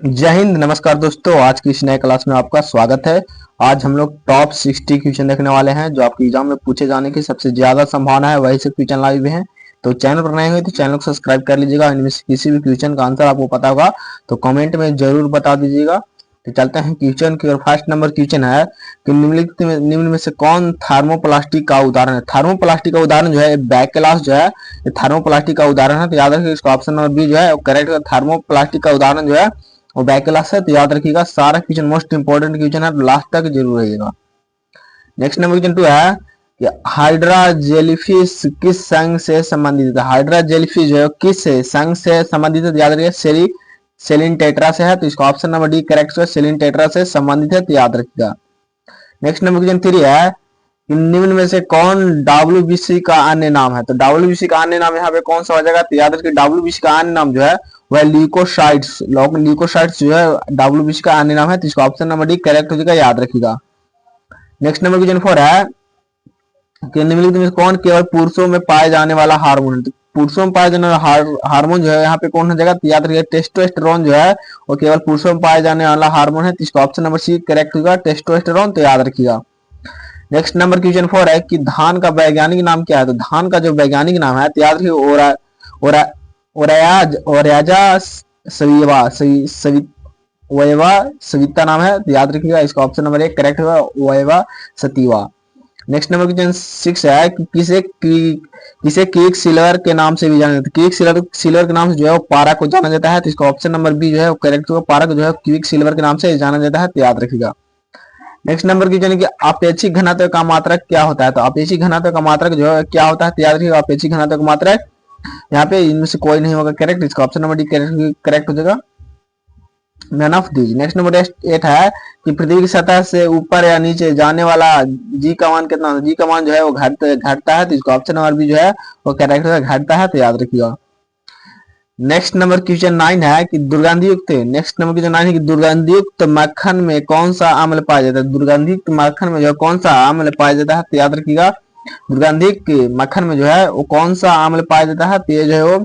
जय हिंद। नमस्कार दोस्तों, आज की इस नए क्लास में आपका स्वागत है। आज हम लोग टॉप 60 क्वेश्चन देखने वाले हैं जो आपके एग्जाम में पूछे जाने की सबसे ज्यादा संभावना है, वही से क्वेश्चन लाए हुए हैं। तो चैनल पर नए हुए तो चैनल को सब्सक्राइब कर लीजिएगा। इनमें से किसी भी क्वेश्चन का आंसर आपको पता होगा तो कमेंट में जरूर बता दीजिएगा। तो चलते हैं क्वेश्चन की ओर। फर्स्ट नंबर क्वेश्चन है कि निम्न में से कौन थर्मोप्लास्टिक का उदाहरण है। थर्मोप्लास्टिक का उदाहरण जो है बैकलास जो है ये थर्मोप्लास्टिक का उदाहरण है। तो याद रखिए इसका ऑप्शन नंबर बी जो है करेक्ट। थर्मोप्लास्टिक का उदाहरण जो है वो बैक क्लास है। तो याद रखिएगा सारा क्वेश्चन मोस्ट इंपोर्टेंट क्वेश्चन है, लास्ट तक जरूर रहिएगा। नेक्स्ट नंबर क्वेश्चन 2 है कि हाइड्रा जेलीफिश किस संघ से संबंधित है। हाइड्रा जेलीफिश जो है किस संघ से संबंधित है। याद रखिए सेलिन टेट्रा से है। तो इसका ऑप्शन नंबर डी करेक्ट है, सेलिन टेट्रा से संबंधित है। तो याद रखिएगा। नेक्स्ट नंबर क्वेश्चन 3 है कि निम्न में से कौन डब्ल्यूबीसी का अन्य नाम है। तो डब्ल्यूबीसी का अन्य नाम यहाँ पे कौन सा हो जाएगा। तो याद रखिए डब्ल्यूबीसी का अन्य नाम जो है वह ल्यूकोसाइट्स जो है डब्ल्यूबीसी का अन्य नाम है। तो इसका ऑप्शन नंबर डी करेक्ट हो जाएगा, याद रखिएगा। नेक्स्ट नंबर क्वेश्चन 4 है कि निम्नलिखित में कौन केवल पुरुषों में पाए जाने वाला हार्मोन है। तो पुरुषों में पाए जाने वाला हार्मोन जो है यहाँ पे कौन हो जाएगा। तो याद रखिए टेस्टोस्टेरोन जो है वो केवल पुरुषों में पाए जाने वाला हार्मोन है। तो इसका ऑप्शन नंबर सी करेक्ट होगा, टेस्टोस्टेरोन। तो याद रखिएगा। नेक्स्ट नंबर क्वेश्चन 4 है कि धान का वैज्ञानिक नाम क्या है। तो धान का जो वैज्ञानिक नाम है तो याद रखिए ओरायाजा सविवा वयवा सविता नाम है। तो याद रखिएगा इसका ऑप्शन नंबर 1 करेक्ट होगा, वयवा सतीवा। नेक्स्ट नंबर क्वेश्चन 6 है कि किसे क्विक सिल्वर के नाम से भी जाना जाता है। क्विक सिल्वर के नाम से जो है वो पारा को जाना जाता है। तो इसका ऑप्शन नंबर बी जो है वो करेक्ट होगा, पारा को जो है क्विक सिल्वर के नाम से जाना जाता है। तो याद रखिएगा। नेक्स्ट नंबर क्वेश्चन है कि अपेक्षिक घनत्व का मात्रक क्या होता है। तो अपेक्षिक घनत्व का मात्रक जो है क्या होता है। तो याद रखिएगा अपेक्षिक घनत्व का मात्रक यहाँ पे इनमें से कोई नहीं होगा करेक्ट। इसका ऑप्शन नंबर डी करेक्ट हो जाएगा, none of these. Next number 8 है कि पृथ्वी की सतह से ऊपर या नीचे जाने वाला जी का मान कितना है। जी का मान जो है वो घटता है। तो इसका ऑप्शन नंबर बी जो है वो करेक्ट है, घटता है। तो याद रखिएगा। नेक्स्ट नंबर क्वेश्चन 9 है कि दुर्गंधयुक्त मक्खन में कौन सा अम्ल पाया जाता है। दुर्गंधयुक्त मक्खन में जो कौन सा अम्ल पाया जाता है। तो याद रखिएगा दुर्गंधित मक्खन में जो है वो कौन सा अम्ल पाया जाता है। तो ये जो है वो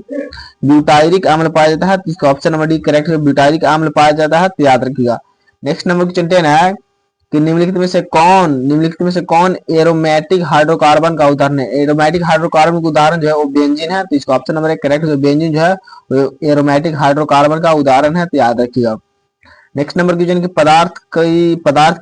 ब्यूटायरिक अम्ल पाया जाता है। तो इसका ऑप्शन नंबर डी करेक्ट है, ब्यूटायरिक अम्ल पाया जाता है। तो याद रखिएगा। नेक्स्ट नंबर क्वेश्चन 10 है कि निम्नलिखित में से कौन एरोमेटिक हाइड्रोकार्बन का उदाहरण है। एरोमेटिक हाइड्रोकार्बन का उदाहरण जो है वो बेंजीन है। तो इसका ऑप्शन नंबर 1 करेक्ट है, बेंजीन जो है वो एरोमेटिक हाइड्रोकार्बन का उदाहरण है। तो याद रखिएगा। नेक्स्ट नंबर क्वेश्चन की पदार्थ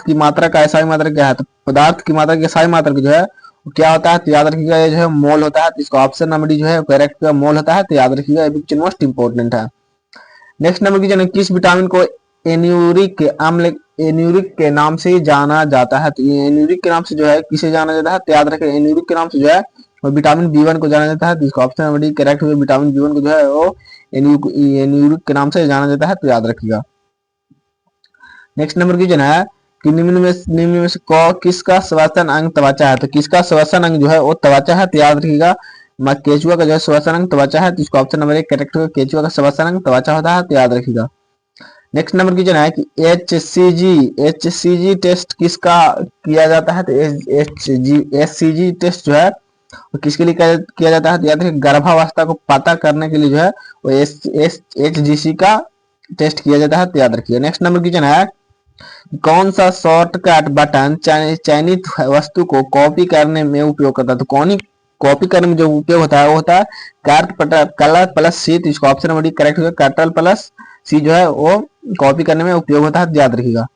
की मात्रा का एसआई मात्रक क्या है। तो पदार्थ की मात्रा का एसआई मात्रक जो है वो क्या होता है। तो याद रखिएगा ये जो है मोल होता है। तो इसका ऑप्शन नंबर डी जो है करेक्ट मोल होता है। तो याद रखिएगा ये क्वेश्चन मोस्ट इंपोर्टेंट है। नेक्स्ट नंबर क्वेश्चन किस विटामिन को एन्यूरिक के नाम से जाना जाता है। तो एन्यूरिक के नाम से जो है किसे जाना जाता है। तो याद रखें एन्यूरिक के नाम से जो है वो विटामिन B1 को जाना जाता है। तो इसका ऑप्शन नंबर डी करेक्ट है, विटामिन B1 को जो है वो एन्यूरिक के नाम से जाना जाता है। तो याद रखिएगा। नेक्स्ट नंबर क्वेश्चन है कि निम्न में से किसका श्वसन अंग त्वचा है। तो किसका श्वसन अंग जो है वो त्वचा है। तो याद रखिएगा केचुआ का जो है श्वसन अंग त्वचा है। तो इसका ऑप्शन नंबर 1 करेक्ट होगा, केचुआ का श्वसन अंग त्वचा होता है। तो याद रखिएगा। नेक्स्ट नंबर क्वेश्चन है कि एचसीजी टेस्ट किसका किया जाता है। तो एचसीजी टेस्ट जो है वो किसके लिए किया जाता है। तो याद रखिए गर्भावस्था को पता करने के लिए जो है वो एचजीसी का टेस्ट किया जाता है। तो याद रखिए। नेक्स्ट नंबर क्वेश्चन है कौन सा शॉर्टकट बटन चयनित वस्तु को कॉपी करने में उपयोग करता है। तो कॉपी करने में जो उपयोग होता है वो होता है कलर प्लस सी। तो इसका ऑप्शन नंबर डी करेक्ट होगा, कंट्रोल प्लस सी जो है वो कॉपी करने में उपयोग होता है। याद रखिएगा।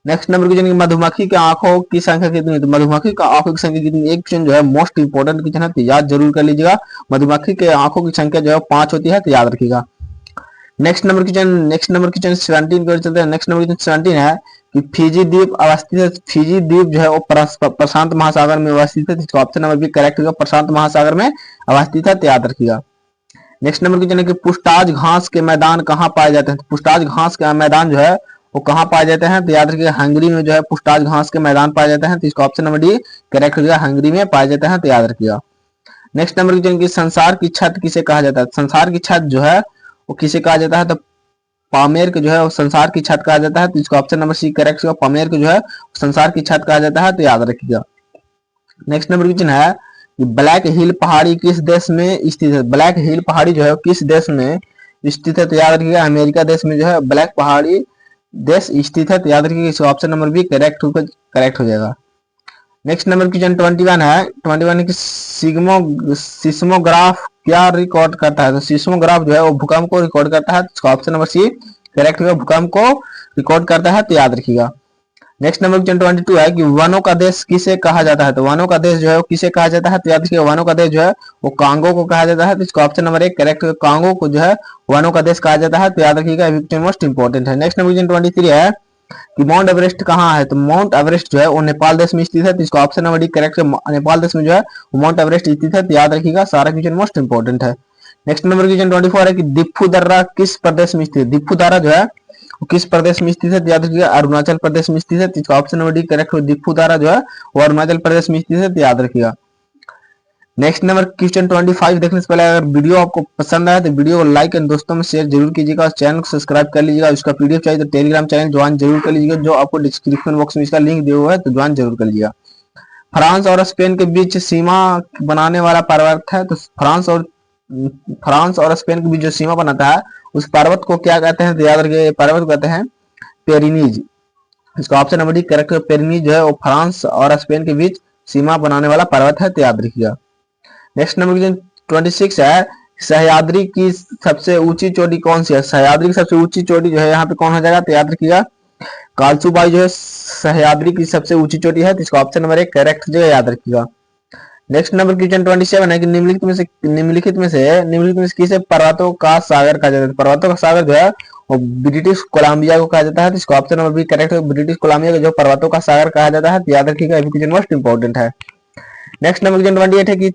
नेक्स्ट नंबर क्वेश्चन मधुमक्खी की आंखों की संख्या कितनी है। तो मधुमक्खी का आंखों की संख्या कितनी, एक क्वेश्चन जो है मोस्ट इंपोर्टेंट क्वेश्चन है। तो याद जरूर कर लीजिएगा। मधुमक्खी के आंखों की संख्या जो है 5 होती है। तो याद रखिएगा। नेक्स्ट नंबर क्वेश्चन 17 की ओर चलते हैं। नेक्स्ट नंबर क्वेश्चन 17 है कि फिजी द्वीप अवस्थित है। फिजी द्वीप जो है वो प्रशांत महासागर में अवस्थित है। इसका ऑप्शन नंबर बी करेक्ट होगा, प्रशांत महासागर में अवस्थित है। तो याद रखिएगा। नेक्स्ट नंबर क्वेश्चन है कि पुष्टाज घास के मैदान कहाँ पाए जाते हैं। तो पुष्टाज घास के मैदान जो है वो कहाँ पाए जाते हैं। तो याद रखिएगा हंगरी में जो है पुष्टाज घास के मैदान पाए जाते हैं। तो इसका ऑप्शन नंबर डी करेक्ट होगा, हंगरी में पाए जाते हैं। तो याद रखिएगा। नेक्स्ट नंबर क्वेश्चन की संसार की छत किसे कहा जाता है। संसार की छत जो है वो किसे कहा जाता है। तो पामेर को जो है वो संसार की छत कहा जाता है। तो इसका ऑप्शन नंबर सी करेक्ट होगा, पामेर को जो है संसार की छत कहा जाता है। तो याद रखिएगा। नेक्स्ट नंबर क्वेश्चन है कि ब्लैक हिल पहाड़ी किस देश में स्थित है। ब्लैक हिल पहाड़ी जो है किस देश में स्थित है, तो याद रखिएगा अमेरिका देश में जो है ब्लैक पहाड़ी देश स्थित है, तो याद रखिएगा इसका ऑप्शन नंबर बी करेक्ट हो जाएगा। नेक्स्ट नंबर क्वेश्चन 21 है। 21 की सिस्मोग्राफ क्या रिकॉर्ड करता है? तो सिस्मोग्राफ जो है वो भूकंप को रिकॉर्ड करता है, तो इसका ऑप्शन नंबर सी करेक्ट होगा, भूकंप को रिकॉर्ड करता है, तो याद रखिएगा। नेक्स्ट नंबर क्वेश्चन 22 है कि वनों का देश किसे कहा जाता है? तो वनों का देश जो है वो किसे कहा जाता है? तो याद रखिएगा वनों का देश जो है वो कांगो को कहा जाता है, तो इसका ऑप्शन नंबर 1 करेक्ट होगा, कांगो को जो है वनों का देश कहा जाता है, तो याद रखिएगा क्वेश्चन मोस्ट इंपोर्टेंट है। नेक्स्ट नंबर क्वेश्चन 23 है कि माउंट एवरेस्ट कहाँ है? तो माउंट एवरेस्ट जो है वो नेपाल देश में स्थित है, तो इसका ऑप्शन नंबर डी करेक्ट है, नेपाल देश में जो है वो माउंट एवरेस्ट स्थित है, तो याद रखिएगा सारा क्वेश्चन मोस्ट इंपोर्टेंट है। नेक्स्ट नंबर क्वेश्चन 24 है कि दिफू दर्रा किस प्रदेश में स्थित है? दिफू दर्रा जो है वो किस प्रदेश में स्थित है? तो याद रखिएगा अरुणाचल प्रदेश में स्थित है, तो इसका ऑप्शन नंबर डी करेक्ट है, दिफू दर्रा जो है वो अरुणाचल प्रदेश में स्थित है, तो याद रखिएगा। नेक्स्ट नंबर क्वेश्चन 25 देखने से पहले अगर वीडियो आपको पसंद आया तो वीडियो को लाइक एंड दोस्तों में शेयर जरूर कीजिएगा और चैनल को सब्सक्राइब कर लीजिएगा। उसका पीडीएफ चाहिए तो टेलीग्राम चैनल ज्वाइन जरूर कर लीजिएगा, जो आपको डिस्क्रिप्शन बॉक्स में इसका लिंक दिया हुआ है, तो ज्वाइन जरूर कर लीजिएगा। फ्रांस और स्पेन के बीच सीमा बनाने वाला पर्वत है, तो फ्रांस और स्पेन के बीच जो सीमा बनाता है उस पर्वत को क्या कहते हैं? तो याद रखिए पर्वत को कहते हैं पेरिनीज, इसका ऑप्शन नंबर डी करेक्ट है। पेरिनीज जो है वो फ्रांस और स्पेन के बीच सीमा बनाने वाला पर्वत है, तो याद रखिएगा। नेक्स्ट नंबर क्वेश्चन 26 है सह्याद्री की सबसे ऊंची चोटी कौन सी है? सह्याद्री की सबसे ऊंची चोटी जो है यहाँ पे कौन हो जाएगा? तो याद रखिएगा कालसूबाई जो है सह्याद्री की सबसे ऊंची चोटी है, तो इसका ऑप्शन नंबर 1 करेक्ट जो है, याद रखिएगा। नेक्स्ट नंबर क्वेश्चन 27 है कि निम्नलिखित में से किसे पर्वतों का सागर कहा जाता है? पर्वतों का सागर जो है वो ब्रिटिश कोलंबिया को कहा जाता है, तो इसका ऑप्शन नंबर बी करेक्ट है, ब्रिटिश कोलंबिया को जो पर्वतों का सागर कहा जाता है, तो याद रखिएगा क्वेश्चन मोस्ट इंपोर्टेंट है। नेक्स्ट नंबर क्वेश्चन 28 है कि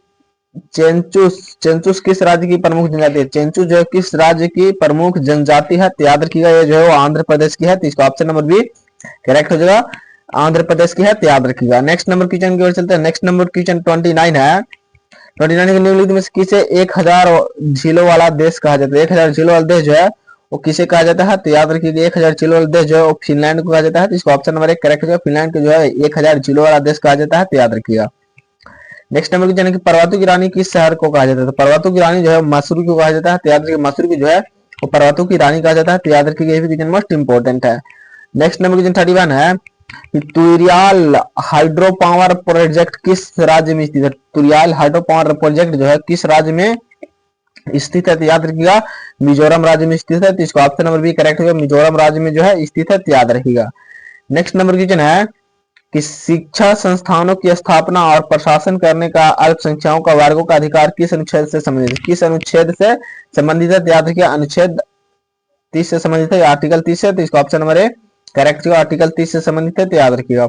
चेंचूस किस राज्य की प्रमुख जनजाति है? चेंचू जो है किस राज्य की प्रमुख जनजाति है? तो याद रखिएगा ये जो है वो आंध्र प्रदेश की है, तो इसका ऑप्शन नंबर बी करेक्ट हो जाएगा, आंध्र प्रदेश की है, तो याद रखिएगा। नेक्स्ट नंबर क्वेश्चन की ओर चलते हैं। नेक्स्ट नंबर क्वेश्चन 29 है। 29 के निम्नलिखित में से किसे 1000 झीलों वाला देश कहा जाता है? 1000 झीलों वाला देश जो है वो किसे कहा जाता है? तो याद रखिएगा 1000 झीलों वाला देश जो है वो फिनलैंड को कहा जाता है, तो इसका ऑप्शन नंबर 1 करेक्ट है, फिनलैंड को जो है 1000 झीलों वाला देश कहा जाता है, तो याद रखिएगा। नेक्स्ट नंबर क्वेश्चन है कि पर्वतों की रानी किस शहर को कहा जाता है? तो पर्वतों की रानी जो है मसूरी को कहा जाता है, तो याद रखिए मसूरी को जो है वो पर्वतों की रानी कहा जाता है, तो याद रखिएगा ये भी क्वेश्चन मोस्ट इंपोर्टेंट है। नेक्स्ट नंबर क्वेश्चन 31 है कि तुरियाल हाइड्रो पावर प्रोजेक्ट किस राज्य में स्थित है? तुरियाल हाइड्रो पावर प्रोजेक्ट जो है किस राज्य में स्थित है? तो याद रखिएगा मिजोरम राज्य में स्थित है, तो इसका ऑप्शन नंबर बी करेक्ट होगा, मिजोरम राज्य में जो है स्थित है, तो याद रखिएगा। नेक्स्ट नंबर क्वेश्चन है कि शिक्षा संस्थानों की स्थापना और प्रशासन करने का अल्पसंख्यकों का वर्गों का अधिकार किस अनुच्छेद से संबंधित है? किस अनुच्छेद से संबंधित है? तो याद रखिए अनुच्छेद 30 से संबंधित है, आर्टिकल 30 है, तो इसका ऑप्शन नंबर ए करेक्ट होगा, आर्टिकल 30 से संबंधित है, तो याद रखिएगा।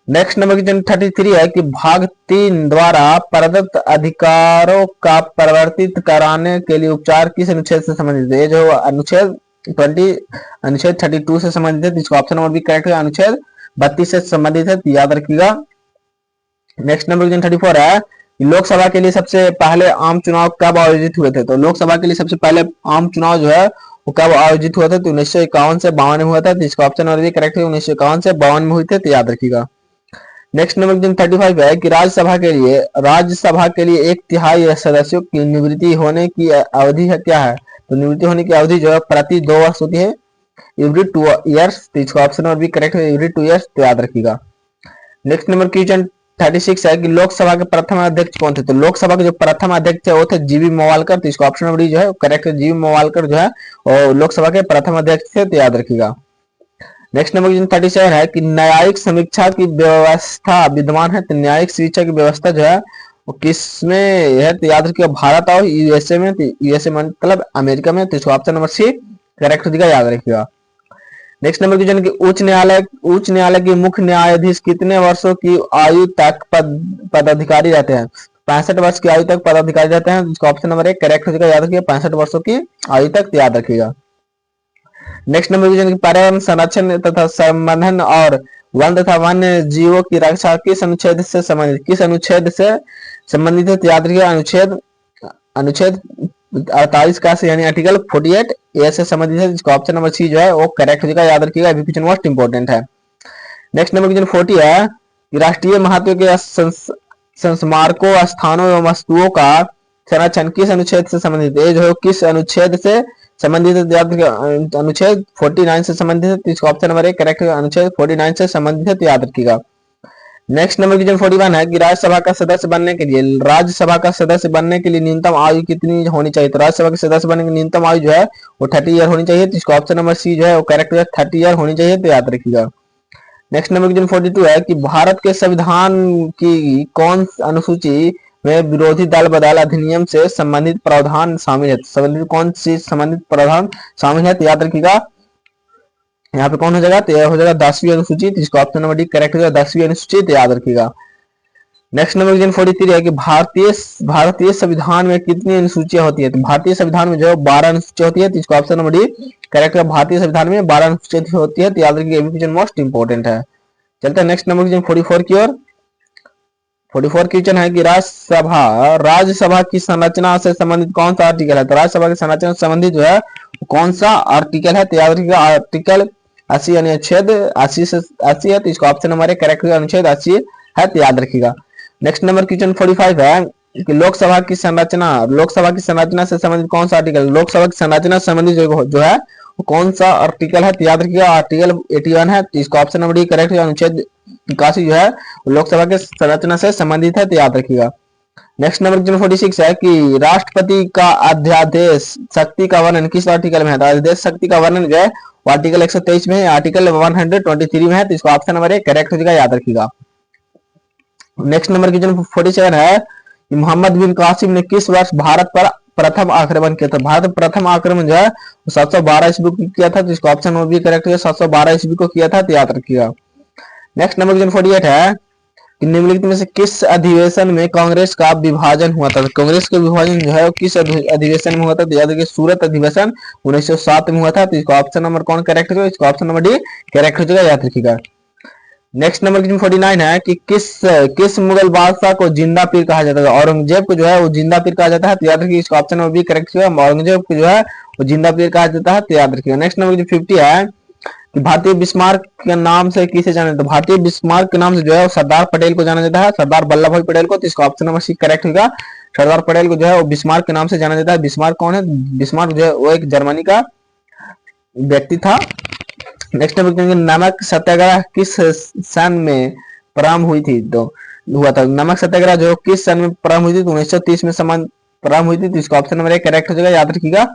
नेक्स्ट नंबर क्वेश्चन 33 है कि भाग 3 द्वारा प्रदत्त अधिकारों का परिवर्तित कराने के लिए उपचार किस अनुच्छेद से संबंधित है? ये जो अनुच्छेद 32 से संबंधित है, तो इसका ऑप्शन नंबर बी करेक्ट है, अनुच्छेद 32 से संबंधित है, तो याद रखिएगा। नेक्स्ट नंबर क्वेश्चन 34 है लोकसभा के लिए सबसे पहले आम चुनाव कब आयोजित हुए थे? तो लोकसभा के लिए सबसे पहले आम चुनाव जो है वो कब आयोजित हुआ था? तो 1951 से 52 में हुआ था, तो इसका ऑप्शन नंबर बी करेक्ट है, 1951 से 52 में हुए थे, तो याद रखिएगा। नेक्स्ट नंबर क्वेश्चन 35 है कि राज्यसभा के लिए 1/3 सदस्यों की निवृत्ति होने की अवधि है क्या है? तो निवृत्ति होने की अवधि जो है प्रति 2 वर्ष होती है, एवरी 2 ईयर्स, तो इसका ऑप्शन नंबर बी करेक्ट है, एवरी 2 ईयर्स, तो याद रखिएगा। नेक्स्ट नंबर क्वेश्चन 36 है कि लोकसभा के प्रथम अध्यक्ष कौन थे? तो लोकसभा के जो प्रथम अध्यक्ष है वो थे जीवी मोवालकर, तो इसका ऑप्शन नंबर डी जो है करेक्ट है, जीवी मोवालकर जो है और लोकसभा के प्रथम अध्यक्ष थे, तो याद रखिएगा। नेक्स्ट नंबर क्वेश्चन 37 है कि न्यायिक समीक्षा की व्यवस्था विद्यमान है, तो न्यायिक समीक्षा की व्यवस्था जो है वो किसमें है? तो याद रखिएगा भारत और यूएसए में, तो यूएसए मतलब अमेरिका में, तो इसका ऑप्शन नंबर सी करेक्ट हो जाएगा, याद रखिएगा। नेक्स्ट नंबर क्वेश्चन की उच्च न्यायालय के मुख्य न्यायाधीश कितने वर्षों की आयु तक पदाधिकारी रहते हैं? 65 वर्ष की आयु तक पदाधिकारी रहते हैं, इसका ऑप्शन नंबर 1 करेक्ट हो जाएगा, याद रखिए 65 वर्षों की आयु तक, याद रखिएगा। नेक्स्ट नंबर क्वेश्चन पर्यावरण संरक्षण तथा संवर्धन और वन तथा वन्य जीवों की रक्षा किस अनुच्छेद से संबंधित है? तो याद रखिए अनुच्छेद 48 का से यानी आर्टिकल 48 ए से संबंधित है, जिसका ऑप्शन नंबर सी जो है वो करेक्ट हो जाएगा, याद रखिएगा, क्वेश्चन मोस्ट इंपोर्टेंट है। नेक्स्ट नंबर क्वेश्चन 40 है कि राष्ट्रीय महत्व के संस्मारकों स्थानों एवं वस्तुओं का संरक्षण किस अनुच्छेद से संबंधित है? ये जो है किस अनुच्छेद से संबंधित है? याद रखिएगा, अनुच्छेद 49 से संबंधित है, तो इसका ऑप्शन नंबर ए करेक्ट है, अनुच्छेद 49 से संबंधित है, तो याद रखिएगा। नेक्स्ट नंबर क्वेश्चन 41 है कि राज्यसभा का सदस्य बनने के लिए, राज्यसभा का सदस्य बनने के लिए न्यूनतम आयु कितनी होनी चाहिए? तो राज्यसभा के सदस्य बनने की न्यूनतम आयु जो है वो 30 ईयर होनी चाहिए, तो इसका ऑप्शन नंबर सी जो है वो करेक्ट है, 30 ईयर होनी चाहिए, तो याद रखिएगा। नेक्स्ट नंबर क्वेश्चन 42 है कि भारत के संविधान की कौन अनुसूची में विरोधी दल बदल अधिनियम से संबंधित प्रावधान शामिल है? संबंधित कौन सी संबंधित प्रावधान शामिल है? तो याद रखिएगा यहाँ पे कौन हो जाएगा? तो यह हो जाएगा 10वीं अनुसूची, तो इसका ऑप्शन नंबर डी करेक्ट हो जाएगा, 10वीं अनुसूची, तो याद रखिएगा। नेक्स्ट नंबर क्वेश्चन 43 है कि भारतीय संविधान में कितनी अनुसूचियां होती है? तो भारतीय संविधान में जो 12 अनुसूचियां होती है, तो इसका ऑप्शन नंबर डी करेक्ट है, भारतीय संविधान में 12 अनुसूचियां होती है, तो याद रखिएगा, ये भी क्वेश्चन मोस्ट इंपोर्टेंट है। चलते हैं नेक्स्ट नंबर क्वेश्चन 44 की ओर। 44 क्वेश्चन है कि राज्यसभा की संरचना से संबंधित कौन सा आर्टिकल है? तो राज्यसभा की संरचना से संबंधित जो है कौन सा आर्टिकल है? तो याद रखिएगा आर्टिकल 80 अनुच्छेद 80 से 80 है, तो इसका ऑप्शन नंबर एक करेक्ट है, अनुच्छेद 80 है, तो याद रखिएगा। नेक्स्ट नंबर क्वेश्चन 45 है कि लोकसभा की संरचना से संबंधित कौन सा आर्टिकल? लोकसभा की संरचना से संबंधित जो है वो कौन सा आर्टिकल है? तो याद रखिएगा आर्टिकल 81 है, तो इसका ऑप्शन नंबर डी करेक्ट है, अनुच्छेद 81 जो है लोकसभा के संरचना से संबंधित है, तो याद रखिएगा। नेक्स्ट नंबर क्वेश्चन 46 है कि राष्ट्रपति का अध्यादेश शक्ति का वर्णन किस आर्टिकल में है? तो अध्यादेश शक्ति का वर्णन जो है आर्टिकल 123 में है, आर्टिकल 123 में है, तो इसका ऑप्शन नंबर ए करेक्ट हो जाएगा, याद रखिएगा। नेक्स्ट नंबर क्वेश्चन 47 है कि मोहम्मद बिन कासिम ने किस वर्ष भारत पर प्रथम आक्रमण किया था? भारत पर प्रथम आक्रमण जो है 712 ईस्वी को किया था, तो इसका ऑप्शन नंबर बी करेक्ट है, 712 ईस्वी को किया था, तो याद रखिएगा। नेक्स्ट नंबर क्वेश्चन 48 है कि निम्नलिखित में से किस अधिवेशन में कांग्रेस का विभाजन हुआ था? कांग्रेस का विभाजन जो है किस अधिवेशन में हुआ था? तो याद रखिए सूरत अधिवेशन 1907 में हुआ था, तो इसका ऑप्शन नंबर कौन करेक्ट होगा? इसका ऑप्शन नंबर डी करेक्ट हो जाएगा, याद रखिएगा। नेक्स्ट नंबर क्वेश्चन 49 है कि किस मुगल बादशाह को जिंदा पीर कहा जाता है? औरंगजेब को जो है वो जिंदा पीर कहा जाता है, तो याद रखिए, इसका ऑप्शन नंबर बी करेक्ट होगा, औरंगजेब को जो है वो जिंदा पीर कहा जाता है, तो याद रखिएगा। नेक्स्ट नंबर 50 है कि भारतीय बिस्मार्क के नाम से किसे जाना जाता है? भारतीय बिस्मार्क के नाम से जो है सरदार पटेल को जाना जाता है, सरदार वल्लभ भाई पटेल को, तो इसका ऑप्शन नंबर सी करेक्ट होगा, सरदार पटेल को जो है वो बिस्मार्क के नाम से जाना जाता है। बिस्मार्क कौन है? बिस्मार्क जो है वो एक जर्मनी का व्यक्ति था। नेक्स्ट नंबर नमक सत्याग्रह किस सन में प्रारंभ हुई थी? तो हुआ था नमक सत्याग्रह जो किस सन में प्रारंभ हुई थी? तो 1930 में प्रारंभ हुई थी, तो इसका ऑप्शन नंबर एक करेक्ट हो जाएगा, याद रखिएगा।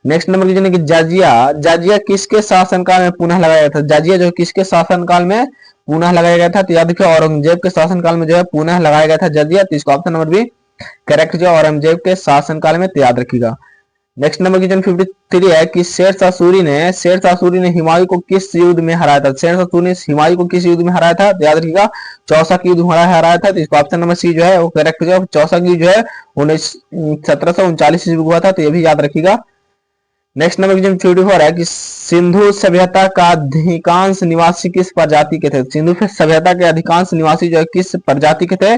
नेक्स्ट नंबर क्वेश्चन है कि जाजिया किसके शासनकाल में पुनः लगाया गया था? जाजिया जो किसके शासनकाल में पुनः लगाया गया था? तो याद रखिए औरंगजेब के शासनकाल में जो है पुनः लगाया गया था जाजिया, तो इसका ऑप्शन नंबर बी करेक्ट जो औरंगजेब के शासनकाल में, तो याद रखिएगा। नेक्स्ट नंबर क्वेश्चन 53 है कि शेरशाह सूरी ने हुमायूं को किस युद्ध में हराया था? शेरशाह सूरी ने हुमायूं को किस युद्ध में हराया था? तो याद रखिएगा चौसा की युद्ध हराया था, तो इसका ऑप्शन नंबर सी जो है वो करेक्ट हो जाएगा। चौसा की जो है 1739 ईस्वी हुआ था, तो ये भी याद रखिएगा। नेक्स्ट नंबर क्वेश्चन 54 है कि सिंधु सभ्यता का अधिकांश निवासी किस प्रजाति के थे? सिंधु सभ्यता के अधिकांश निवासी जो है किस प्रजाति के थे?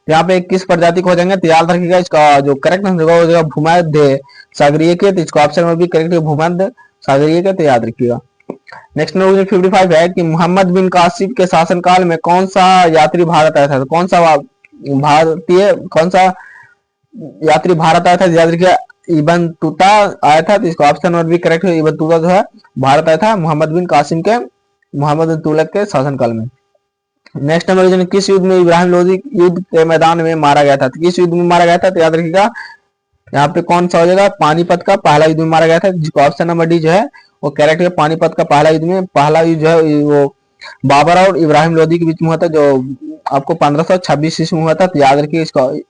यहाँ पे किस प्रजाति को हो जाएंगे, तो याद रखिएगा इसका जो करेक्ट आंसर होगा भूमध्य सागरीय के, तो इसका ऑप्शन में भी करेक्ट है भूमध्य सागरीय के, तो याद रखिएगा। नेक्स्ट नंबर 55 है कि मोहम्मद बिन कासिम के शासनकाल में कौन सा यात्री भारत आया था? तो कौन सा यात्री भारत आया था? याद रखिए इबन तुता आया था, तो इसका ऑप्शन नंबर भी करेक्ट है, इबन तुता जो है भारत आया था मोहम्मद बिन तुगलक के शासनकाल में। नेक्स्ट नंबर किस युद्ध में इब्राहिम लोदी युद्ध के मैदान में मारा गया था? तो किस युद्ध में मारा गया था? तो याद रखिएगा यहाँ पे कौन सा हो जाएगा? पानीपत का पहला युद्ध में मारा गया था, जिसका ऑप्शन नंबर डी जो है वो करेक्ट है। पानीपत का पहला युद्ध जो है वो बाबर और इब्राहिम लोदी के बीच में हुआ था, जो आपको 1526 ईस्वी में हुआ था, तो याद रखिए इसका ये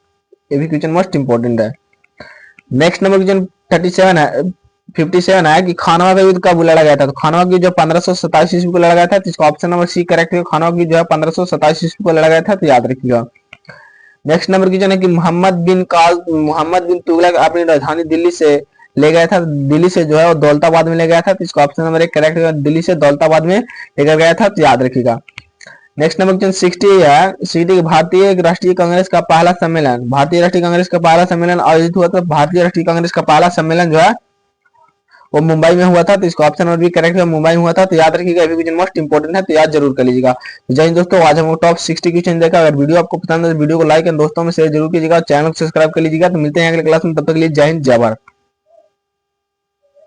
भी क्वेश्चन मोस्ट इंपोर्टेंट है। नेक्स्ट नंबर क्वेश्चन 57 है कि खानवा का युद्ध कब लड़ा गया था? तो खानवा की जो 1527 ईस्वी को लड़ा गया था, तो इसका ऑप्शन नंबर सी करेक्ट है, खानवा की जो है 1527 ईस्वी को लड़ा गया था, तो याद रखिएगा। नेक्स्ट नंबर क्वेश्चन है कि मोहम्मद बिन तुगलक अपनी राजधानी दिल्ली से ले गया था, दिल्ली से जो है वो दौलताबाद में ले गया था, तो इसका ऑप्शन नंबर एक करेक्ट है, दिल्ली से दौलताबाद में लेकर गया था, तो याद रखिएगा। नेक्स्ट नंबर क्वेश्चन 60 है, 60 भारतीय राष्ट्रीय कांग्रेस का पहला सम्मेलन, भारतीय राष्ट्रीय कांग्रेस का पहला सम्मेलन आयोजित हुआ था। भारतीय राष्ट्रीय कांग्रेस का पहला सम्मेलन जो है वो मुंबई में हुआ था, तो इसका ऑप्शन नंबर बी करेक्ट है, मुंबई में हुआ था। तो याद रखिएगा अभी क्वेश्चन मोस्ट इंपोर्टेंट है, तो याद जरूर कर लीजिएगा। तो जय हिंद दोस्तों, आज हम टॉप 60 क्वेश्चन देखा। अगर वीडियो आपको पसंद है तो वीडियो को लाइक एंड दोस्तों में शेयर जरूर कीजिएगा, चैनल को सब्सक्राइब कर लीजिएगा। तो मिलते हैं अगले क्लास में, तब तक के लिए जय हिंद जय भारत।